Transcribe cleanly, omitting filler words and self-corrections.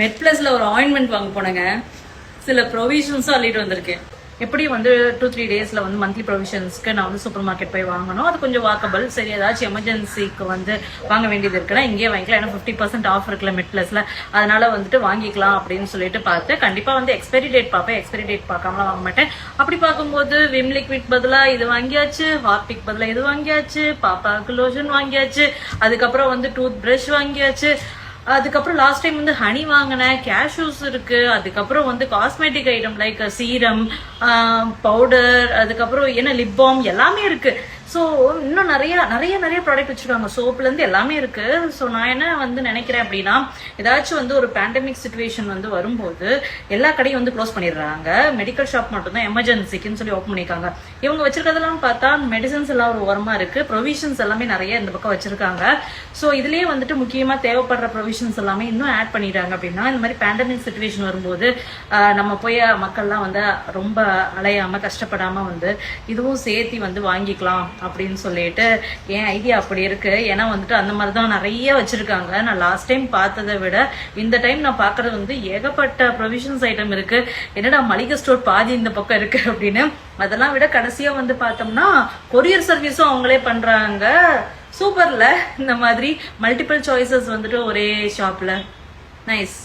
மெட் பிளஸ்ல ஒரு ஆயின்மெண்ட் வாங்க போனேங்க. சில ப்ரொவிஷன்ஸும் அள்ளிட்டு வந்திருக்கேன். எப்படி வந்து 2-3 டேஸ்ல வந்து மந்த்லி ப்ரொவிஷன்ஸ்க்கு நான் வந்து சூப்பர் மார்க்கெட் போய் வாங்கணும். அது கொஞ்சம் வாக்கபிள். சரி, ஏதாச்சும் எமர்ஜென்சிக்கு வந்து வாங்க வேண்டியது இருக்குன்னா இங்கே வாங்கிக்கலாம். ஏன்னா 50% ஆஃப் இருக்குல்ல மெட் பிளஸ்ல, அதனால வந்துட்டு வாங்கிக்கலாம் அப்படின்னு சொல்லிட்டு பார்த்து கண்டிப்பா வந்து எக்ஸ்பைரி டேட் பார்ப்பேன். எக்ஸ்பைரி டேட் பார்க்காமலாம் வாங்க மாட்டேன். அப்படி பார்க்கும்போது விம் லிக்விட் பதிலா இது வாங்கியாச்சு, ஹார்பிக் பதிலா இது வாங்கியாச்சு, பாப்பாவுக்கு லோஷன் வாங்கியாச்சு, அதுக்கப்புறம் வந்து டூத் பிரஷ் வாங்கியாச்சு, அதுக்கப்புறம் லாஸ்ட் டைம் வந்து ஹனி வாங்கினேன், கேஷ்யூஸ் இருக்கு, அதுக்கப்புறம் வந்து cosmetic item like serum, powder, அதுக்கப்புறம் என்ன லிப் பாம் எல்லாமே இருக்கு. ஸோ இன்னும் நிறைய நிறைய நிறைய ப்ராடக்ட் வச்சிருக்காங்க. சோப்லேருந்து எல்லாமே இருக்கு. ஸோ நான் என்ன வந்து நினைக்கிறேன் அப்படின்னா, ஏதாச்சும் வந்து ஒரு பேண்டமிக் சுச்சுவேஷன் வந்து வரும்போது எல்லா கடையும் வந்து க்ளோஸ் பண்ணிடுறாங்க. மெடிக்கல் ஷாப் மட்டும்தான் எமர்ஜென்சிக்குன்னு சொல்லி ஓப்பன் பண்ணியிருக்காங்க. இவங்க வச்சிருக்கிறதெல்லாம் பார்த்தா மெடிசன்ஸ் எல்லாம் ஒரு ஓரமா இருக்கு, ப்ரொவிஷன்ஸ் எல்லாமே நிறைய இந்த பக்கம் வச்சிருக்காங்க. ஸோ இதுலயே வந்துட்டு முக்கியமா தேவைப்படுற ப்ரொவிஷன்ஸ் எல்லாமே இன்னும் ஆட் பண்ணிடுறாங்க. அப்படின்னா இந்த மாதிரி பேண்டமிக் சுச்சுவேஷன் வரும்போது நம்ம போய் மக்கள்லாம் வந்து ரொம்ப அலையாம கஷ்டப்படாம வந்து இதுவும் சேர்த்து வந்து வாங்கிக்கலாம் அப்படின்னு சொல்லிட்டு என் ஐடியா அப்படி இருக்கு. ஏன்னா வந்துட்டு அந்த மாதிரி தான் நிறைய வச்சிருக்காங்க. நான் லாஸ்ட் டைம் பார்த்ததை விட இந்த டைம் நான் பார்க்கறது வந்து ஏகப்பட்ட ப்ரொவிஷன்ஸ் ஐட்டம் இருக்கு. என்னடா மளிகை ஸ்டோர் பாதி இந்த பக்கம் இருக்கு அப்படின்னு. அதெல்லாம் விட கடைசியா வந்து பார்த்தோம்னா கொரியர் சர்வீஸும் அவங்களே பண்றாங்க. சூப்பர்ல, இந்த மாதிரி மல்டிபிள் சாய்ஸஸ் வந்துட்டு ஒரே ஷாப்ல. நைஸ்.